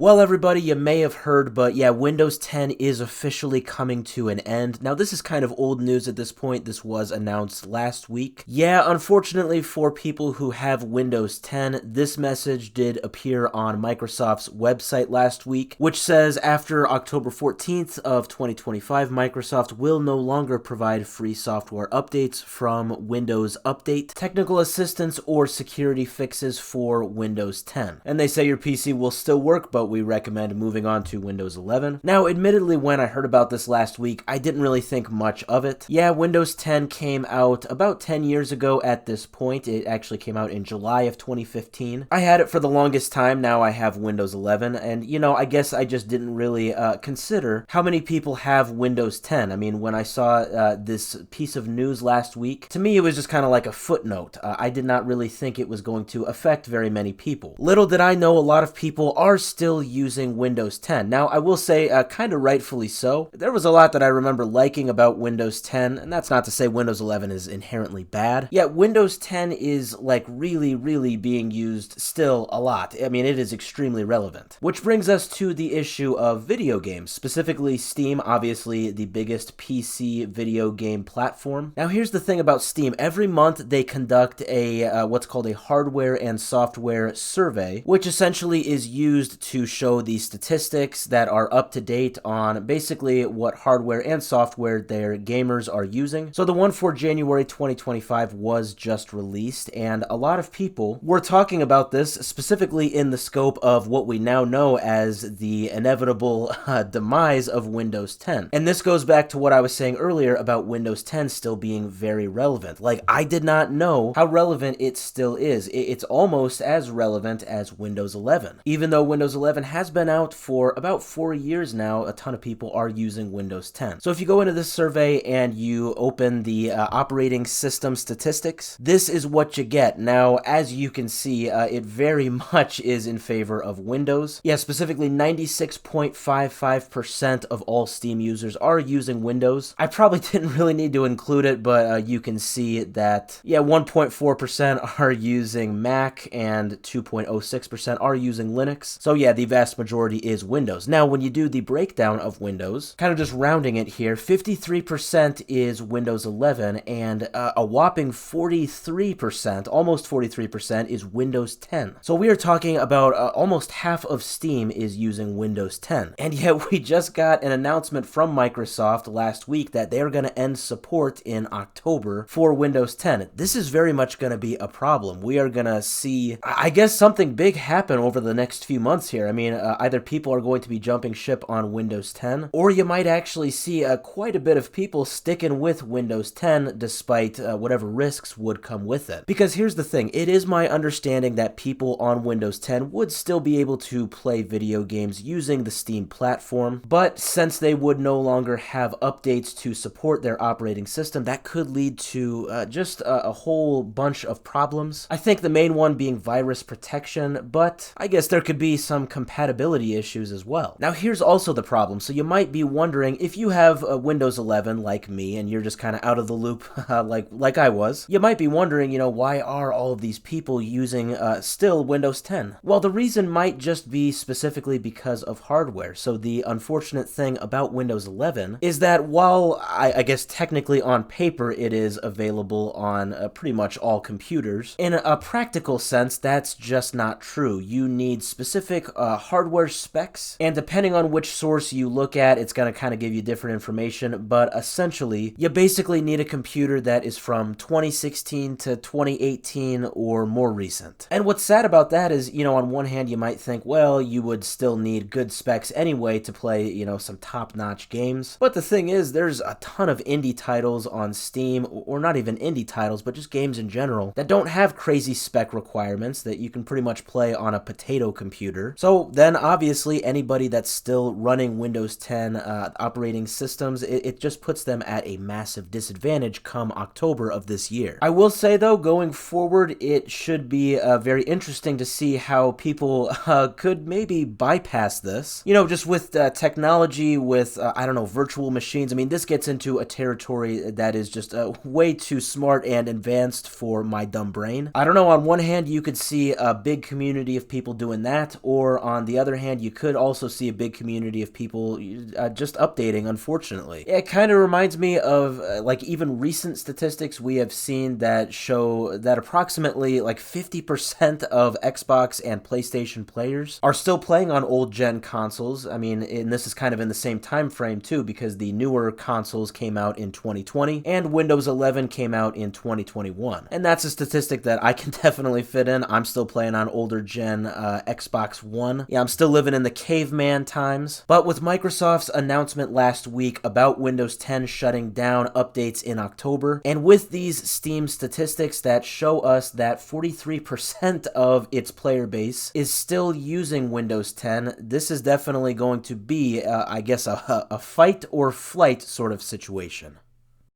Well, everybody, you may have heard, but yeah, Windows 10 is officially coming to an end. Now, this is kind of old news at this point. This was announced last week. Yeah, unfortunately for people who have Windows 10, this message did appear on Microsoft's website last week, which says after October 14th of 2025, Microsoft will no longer provide free software updates from Windows Update, technical assistance, or security fixes for Windows 10. And they say your PC will still work, but we recommend moving on to Windows 11. Now, admittedly, when I heard about this last week, I didn't really think much of it. Yeah, Windows 10 came out about 10 years ago at this point. It actually came out in July of 2015. I had it for the longest time. Now I have Windows 11, and I guess I just didn't really consider how many people have Windows 10. I mean, when I saw this piece of news last week, to me it was just kind of like a footnote. I did not really think it was going to affect very many people. Little did I know a lot of people are still using Windows 10. Now, I will say, kind of rightfully so. There was a lot that I remember liking about Windows 10, and that's not to say Windows 11 is inherently bad. Yet, Windows 10 is, really being used still a lot. I mean, it is extremely relevant. Which brings us to the issue of video games, specifically Steam, obviously the biggest PC video game platform. Now, here's the thing about Steam. Every month, they conduct a, what's called a hardware and software survey, which essentially is used to show the statistics that are up to date on basically what hardware and software their gamers are using. So the one for January 2025 was just released, and a lot of people were talking about this specifically in the scope of what we now know as the inevitable demise of Windows 10. And this goes back to what I was saying earlier about Windows 10 still being very relevant. Like, I did not know how relevant it still is. It's almost as relevant as Windows 11. Even though Windows 11 has been out for about 4 years now, a ton of people are using Windows 10. So if you go into this survey and you open the operating system statistics, this is what you get. Now, as you can see, it very much is in favor of Windows. Yeah, specifically 96.55% of all Steam users are using Windows. I probably didn't really need to include it, but you can see that, yeah, 1.4% are using Mac and 2.06% are using Linux. So yeah, the vast majority is Windows. Now, when you do the breakdown of Windows, kind of just rounding it here, 53% is Windows 11, and a whopping 43%, almost 43%, is Windows 10. So we are talking about almost half of Steam is using Windows 10. And yet we just got an announcement from Microsoft last week that they're going to end support in October for Windows 10. This is very much going to be a problem. We are going to see, I guess, something big happen over the next few months here. I mean, either people are going to be jumping ship on Windows 10, or you might actually see quite a bit of people sticking with Windows 10 despite whatever risks would come with it. Because here's the thing, it is my understanding that people on Windows 10 would still be able to play video games using the Steam platform, but since they would no longer have updates to support their operating system, that could lead to just a whole bunch of problems. I think the main one being virus protection, but I guess there could be some compatibility issues as well. Now, here's also the problem. So you might be wondering, if you have a Windows 11 like me and you're just kind of out of the loop like I was, you might be wondering, why are all of these people using still Windows 10? Well, the reason might just be specifically because of hardware. So the unfortunate thing about Windows 11 is that while I guess technically on paper it is available on pretty much all computers, in a practical sense, that's just not true. You need specific hardware specs, and depending on which source you look at, it's going to kind of give you different information, but essentially, you basically need a computer that is from 2016 to 2018 or more recent. And what's sad about that is, on one hand, you might think, well, you would still need good specs anyway to play, some top-notch games. But the thing is, there's a ton of indie titles on Steam, or not even indie titles, but just games in general, that don't have crazy spec requirements that you can pretty much play on a potato computer. So then, obviously, anybody that's still running Windows 10 operating systems, it just puts them at a massive disadvantage come October of this year. I will say, though, going forward, it should be very interesting to see how people could maybe bypass this. Just with technology, with, virtual machines. I mean, this gets into a territory that is just way too smart and advanced for my dumb brain. I don't know, on one hand, you could see a big community of people doing that, or on the other hand, you could also see a big community of people just updating, unfortunately. It kind of reminds me of like even recent statistics we have seen that show that approximately like 50% of Xbox and PlayStation players are still playing on old gen consoles. I mean, and this is kind of in the same time frame too, because the newer consoles came out in 2020 and Windows 11 came out in 2021. And that's a statistic that I can definitely fit in. I'm still playing on older gen Xbox One. Yeah, I'm still living in the caveman times. But with Microsoft's announcement last week about Windows 10 shutting down updates in October, and with these Steam statistics that show us that 43% of its player base is still using Windows 10, this is definitely going to be, I guess, a fight or flight sort of situation.